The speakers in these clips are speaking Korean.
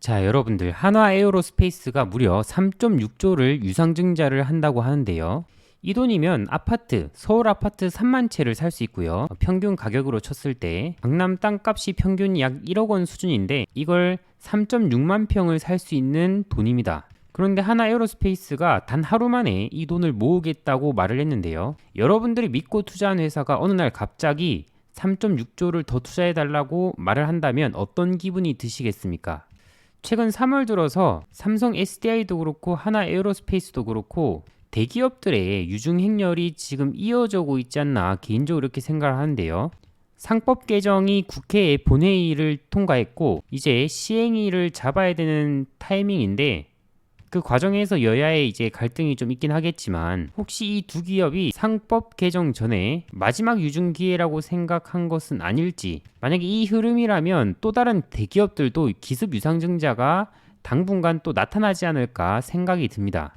자, 여러분들 한화 에어로스페이스가 무려 3.6조를 유상증자를 한다고 하는데요. 이 돈이면 아파트, 서울 아파트 3만 채를 살 수 있고요. 평균 가격으로 쳤을 때 강남 땅값이 평균 약 1억 원 수준인데 이걸 3.6만 평을 살 수 있는 돈입니다. 그런데 한화 에어로스페이스가 단 하루 만에 이 돈을 모으겠다고 말을 했는데요. 여러분들이 믿고 투자한 회사가 어느 날 갑자기 3.6조를 더 투자해달라고 말을 한다면 어떤 기분이 드시겠습니까? 최근 3월 들어서 삼성 SDI도 그렇고 하나 에어로스페이스도 그렇고 대기업들의 유중 행렬이 지금 이어지고 있지 않나 개인적으로 이렇게 생각을 하는데요. 상법 개정이 국회의 본회의를 통과했고 이제 시행일을 잡아야 되는 타이밍인데 그 과정에서 여야의 이제 갈등이 좀 있긴 하겠지만 혹시 이 두 기업이 상법 개정 전에 마지막 유증 기회라고 생각한 것은 아닐지, 만약에 이 흐름이라면 또 다른 대기업들도 기습 유상증자가 당분간 또 나타나지 않을까 생각이 듭니다.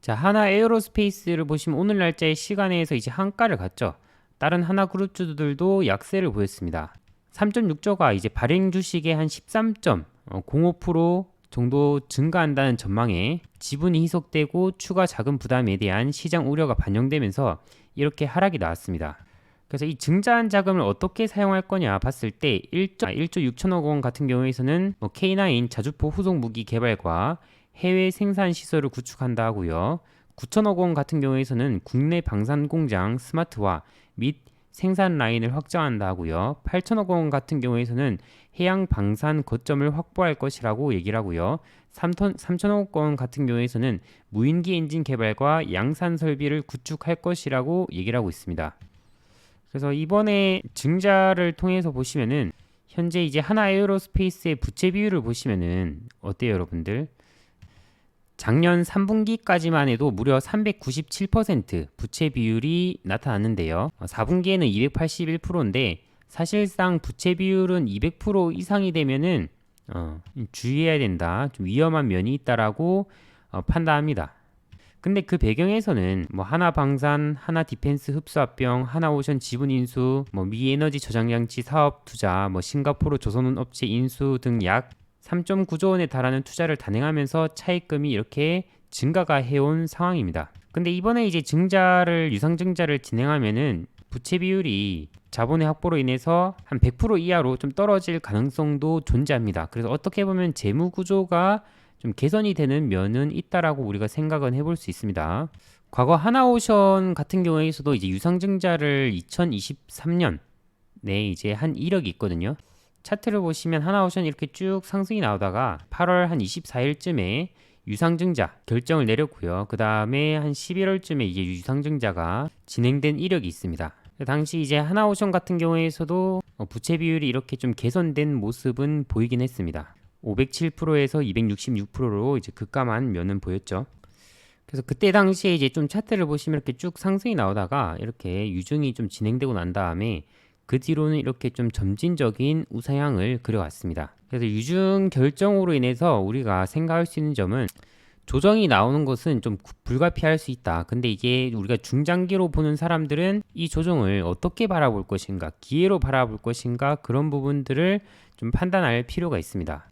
자, 하나 에어로스페이스를 보시면 오늘 날짜의 시간에서 이제 한가를 갔죠. 다른 하나그룹주들도 약세를 보였습니다. 3.6조가 이제 발행 주식의 한 13.05% 정도 증가한다는 전망에 지분이 희석되고 추가 자금 부담에 대한 시장 우려가 반영되면서 이렇게 하락이 나왔습니다. 그래서 이 증자한 자금을 어떻게 사용할 거냐 봤을 때 1조 6천억 원 같은 경우에서는 K9 자주포 후속 무기 개발과 해외 생산 시설을 구축한다 하고요. 9천억 원 같은 경우에서는 국내 방산 공장 스마트화 및 생산 라인을 확장한다 하고요. 8천억 원 같은 경우에서는 해양 방산 거점을 확보할 것이라고 얘기를 하고요. 3천억 원 같은 경우에서는 무인기 엔진 개발과 양산 설비를 구축할 것이라고 얘기를 하고 있습니다. 그래서 이번에 증자를 통해서 보시면은 현재 이제 하나 에어로스페이스의 부채 비율을 보시면은 어때요, 여러분들? 작년 3분기까지만 해도 무려 397% 부채 비율이 나타났는데요. 4분기에는 281%인데 사실상 부채 비율은 200% 이상이 되면은 주의해야 된다, 좀 위험한 면이 있다라고 판단합니다. 근데 그 배경에서는 뭐 하나방산, 하나디펜스 흡수합병, 하나오션 지분 인수, 뭐 미에너지 저장장치 사업 투자, 뭐 싱가포르 조선운 업체 인수 등 약 3.9조 원에 달하는 투자를 단행하면서 차입금이 이렇게 증가가 해온 상황입니다. 근데 이번에 이제 증자를 유상증자를 진행하면은 부채 비율이 자본의 확보로 인해서 한 100% 이하로 좀 떨어질 가능성도 존재합니다. 그래서 어떻게 보면 재무 구조가 좀 개선이 되는 면은 있다라고 우리가 생각은 해볼 수 있습니다. 과거 하나오션 같은 경우에서도 이제 유상증자를 2023년에 이제 한 이력이 있거든요. 차트를 보시면 하나오션 이렇게 쭉 상승이 나오다가 8월 한 24일쯤에 유상증자 결정을 내렸고요. 그 다음에 한 11월쯤에 이제 유상증자가 진행된 이력이 있습니다. 당시 이제 하나오션 같은 경우에서도 부채 비율이 이렇게 좀 개선된 모습은 보이긴 했습니다. 507%에서 266%로 이제 급감한 면은 보였죠. 그래서 그때 당시에 이제 좀 차트를 보시면 이렇게 쭉 상승이 나오다가 이렇게 유증이 좀 진행되고 난 다음에 그 뒤로는 이렇게 좀 점진적인 우상향을 그려왔습니다. 그래서 유증 결정으로 인해서 우리가 생각할 수 있는 점은 조정이 나오는 것은 좀 불가피할 수 있다. 근데 이게 우리가 중장기로 보는 사람들은 이 조정을 어떻게 바라볼 것인가, 기회로 바라볼 것인가, 그런 부분들을 좀 판단할 필요가 있습니다.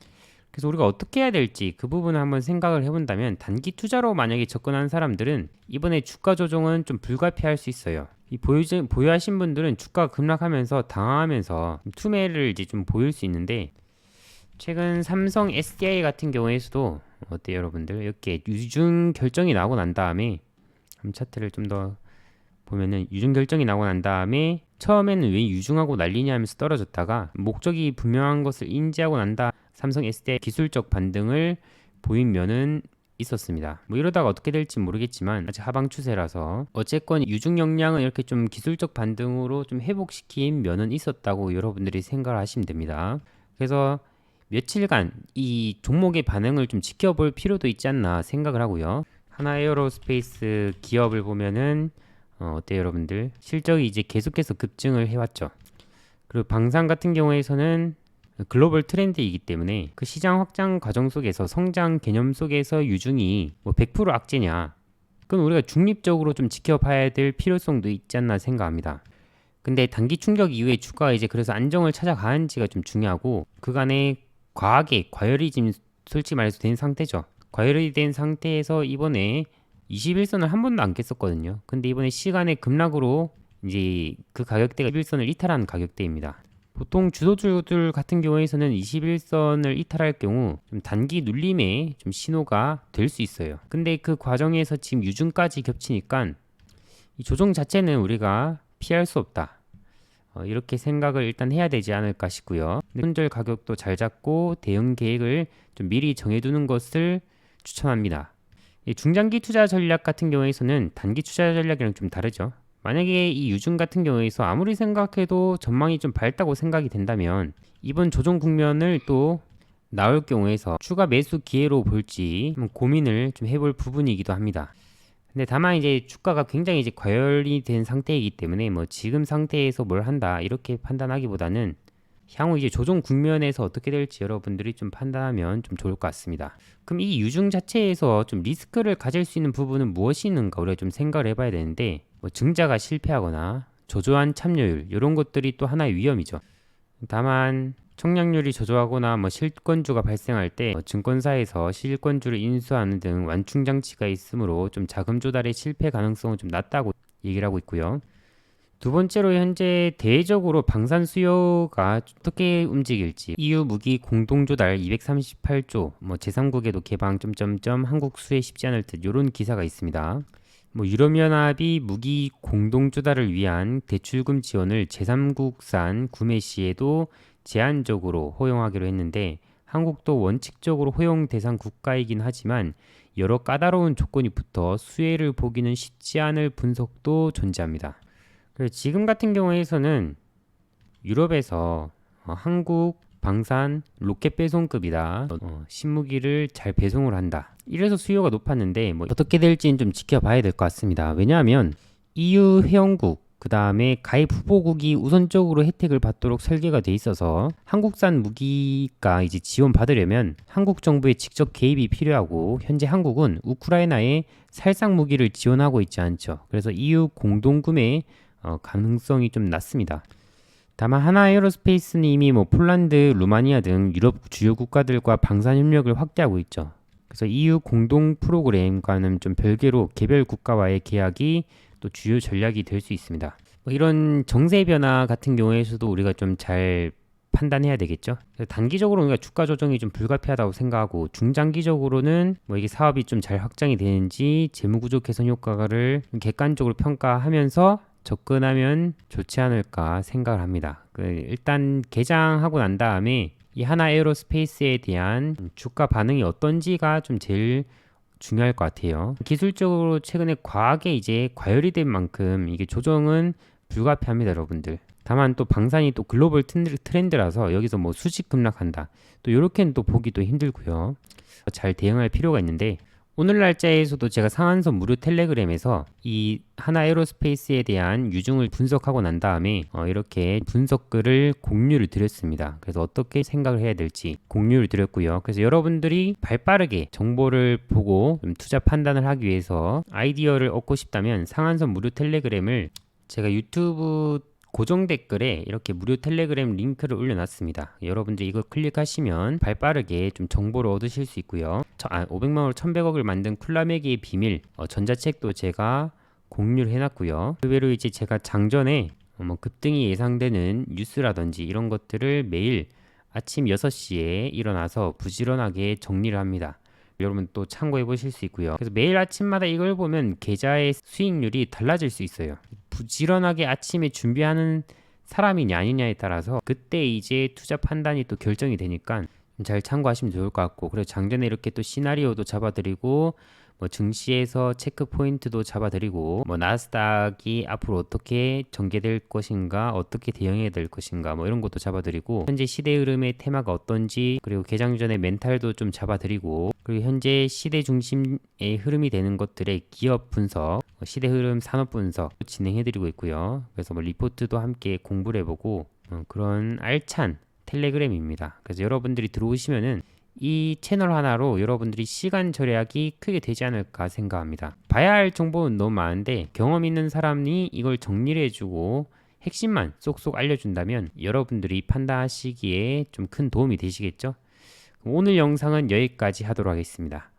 그래서 우리가 어떻게 해야 될지 그 부분을 한번 생각을 해본다면, 단기 투자로 만약에 접근한 사람들은 이번에 주가 조정은 좀 불가피할 수 있어요. 이 보유하신 분들은 주가가 급락하면서 당황하면서 투매를 이제 좀 보일 수 있는데, 최근 삼성 SDI 같은 경우에서도 어때요, 여러분들? 이렇게 유증 결정이 나고 난 다음에 차트를 좀 더 보면은 유증 결정이 나고 난 다음에 처음에는 왜 유증하고 난리냐 하면서 떨어졌다가 목적이 분명한 것을 인지하고 난다 삼성 SDI 기술적 반등을 보인 면은 있었습니다. 뭐 이러다가 어떻게 될지 모르겠지만 아직 하방 추세라서 어쨌건 유증 역량은 이렇게 좀 기술적 반등으로 좀 회복시킨 면은 있었다고 여러분들이 생각을 하시면 됩니다. 그래서 며칠간 이 종목의 반응을 좀 지켜볼 필요도 있지 않나 생각을 하고요. 하나 에어로스페이스 기업을 보면은 어때요, 여러분들? 실적이 이제 계속해서 급증을 해왔죠. 그리고 방산 같은 경우에서는 글로벌 트렌드이기 때문에 그 시장 확장 과정 속에서 성장 개념 속에서 유중이 뭐 100% 악재냐, 그건 우리가 중립적으로 좀 지켜봐야 될 필요성도 있지 않나 생각합니다. 근데 단기 충격 이후에 주가가 이제 그래서 안정을 찾아가는지가 좀 중요하고, 그간에 과하게 과열이 지금 솔직히 말해서 된 상태죠. 과열이 된 상태에서 이번에 21선을 한 번도 안 깼었거든요. 근데 이번에 시간의 급락으로 이제 그 가격대가 21선을 이탈한 가격대입니다. 보통 주도주들 같은 경우에서는 21선을 이탈할 경우 좀 단기 눌림에 좀 신호가 될 수 있어요. 근데 그 과정에서 지금 유중까지 겹치니까 이 조정 자체는 우리가 피할 수 없다. 이렇게 생각을 일단 해야 되지 않을까 싶고요. 손절 가격도 잘 잡고 대응 계획을 좀 미리 정해두는 것을 추천합니다. 이 중장기 투자 전략 같은 경우에서는 단기 투자 전략이랑 좀 다르죠. 만약에 이 유중 같은 경우에서 아무리 생각해도 전망이 좀 밝다고 생각이 된다면 이번 조정 국면을 또 나올 경우에서 추가 매수 기회로 볼지 고민을 좀 해볼 부분이기도 합니다. 근데 다만 이제 주가가 굉장히 이제 과열이 된 상태이기 때문에 뭐 지금 상태에서 뭘 한다 이렇게 판단하기보다는 향후 이제 조정 국면에서 어떻게 될지 여러분들이 좀 판단하면 좀 좋을 것 같습니다. 그럼 이 유중 자체에서 좀 리스크를 가질 수 있는 부분은 무엇이 있는가 우리가 좀 생각을 해봐야 되는데 뭐 증자가 실패하거나 저조한 참여율 이런 것들이 또 하나의 위험이죠. 다만 청량률이 저조하거나 뭐 실권주가 발생할 때 증권사에서 실권주를 인수하는 등 완충 장치가 있으므로 좀 자금 조달의 실패 가능성은 좀 낮다고 얘기를 하고 있고요. 두 번째로 현재 대외적으로 방산 수요가 어떻게 움직일지 EU 무기 공동 조달 238조 뭐 제3국에도 개방 점점점 한국 수혜 쉽지 않을 듯 이런 기사가 있습니다. 뭐 유럽연합이 무기 공동 조달을 위한 대출금 지원을 제3국산 구매 시에도 제한적으로 허용하기로 했는데 한국도 원칙적으로 허용 대상 국가이긴 하지만 여러 까다로운 조건이 붙어 수혜를 보기는 쉽지 않을 분석도 존재합니다. 지금 같은 경우에서는 유럽에서 한국 방산 로켓 배송급이다. 신무기를 잘 배송을 한다. 이래서 수요가 높았는데 뭐 어떻게 될지는 좀 지켜봐야 될 것 같습니다. 왜냐하면 EU 회원국 그 다음에 가입 후보국이 우선적으로 혜택을 받도록 설계가 돼 있어서 한국산 무기가 이제 지원받으려면 한국 정부의 직접 개입이 필요하고 현재 한국은 우크라이나에 살상 무기를 지원하고 있지 않죠. 그래서 EU 공동구매 가능성이 좀 낮습니다. 다만 하나에어로스페이스는 이미 뭐 폴란드, 루마니아 등 유럽 주요 국가들과 방산 협력을 확대하고 있죠. 그래서 EU 공동 프로그램과는 좀 별개로 개별 국가와의 계약이 또 주요 전략이 될 수 있습니다. 뭐 이런 정세 변화 같은 경우에서도 우리가 좀 잘 판단해야 되겠죠. 단기적으로 우리가 주가 조정이 좀 불가피하다고 생각하고 중장기적으로는 뭐 이게 사업이 좀 잘 확장이 되는지 재무구조 개선 효과를 객관적으로 평가하면서 접근하면 좋지 않을까 생각을 합니다. 일단 개장하고 난 다음에 이 하나에어로스페이스에 대한 주가 반응이 어떤지가 좀 제일 중요할 것 같아요. 기술적으로 최근에 과하게 이제 과열이 된 만큼 이게 조정은 불가피합니다, 여러분들. 다만 또 방산이 또 글로벌 트렌드라서 여기서 뭐 수직 급락한다. 또 이렇게는 또 보기도 힘들고요. 잘 대응할 필요가 있는데 오늘 날짜에서도 제가 상한선 무료 텔레그램에서 이 하나에어로스페이스에 대한 유중을 분석하고 난 다음에 이렇게 분석글을 공유를 드렸습니다. 그래서 어떻게 생각을 해야 될지 공유를 드렸고요. 그래서 여러분들이 발빠르게 정보를 보고 좀 투자 판단을 하기 위해서 아이디어를 얻고 싶다면 상한선 무료 텔레그램을 제가 유튜브 고정 댓글에 이렇게 무료 텔레그램 링크를 올려놨습니다. 여러분들 이거 클릭하시면 발빠르게 좀 정보를 얻으실 수 있고요. 500만원으로 1100억을 만든 쿨라매기의 비밀 전자책도 제가 공유를 해놨고요. 그 외로 이제 제가 장전에 뭐 급등이 예상되는 뉴스라든지 이런 것들을 매일 아침 6시에 일어나서 부지런하게 정리를 합니다. 여러분 또 참고해 보실 수 있고요. 그래서 매일 아침마다 이걸 보면 계좌의 수익률이 달라질 수 있어요. 부지런하게 아침에 준비하는 사람이냐 아니냐에 따라서 그때 이제 투자 판단이 또 결정이 되니까 잘 참고하시면 좋을 것 같고, 그리고 장전에 이렇게 또 시나리오도 잡아드리고 뭐 증시에서 체크 포인트도 잡아드리고 뭐 나스닥이 앞으로 어떻게 전개될 것인가 어떻게 대응해야 될 것인가 뭐 이런 것도 잡아드리고 현재 시대 흐름의 테마가 어떤지 그리고 개장 전에 멘탈도 좀 잡아드리고 그리고 현재 시대 중심의 흐름이 되는 것들의 기업 분석 시대 흐름 산업 분석 진행해드리고 있고요. 그래서 뭐 리포트도 함께 공부를 해보고 그런 알찬 텔레그램입니다. 그래서 여러분들이 들어오시면은 이 채널 하나로 여러분들이 시간 절약이 크게 되지 않을까 생각합니다. 봐야 할 정보는 너무 많은데 경험 있는 사람이 이걸 정리를 해주고 핵심만 쏙쏙 알려준다면 여러분들이 판단하시기에 좀 큰 도움이 되시겠죠? 오늘 영상은 여기까지 하도록 하겠습니다.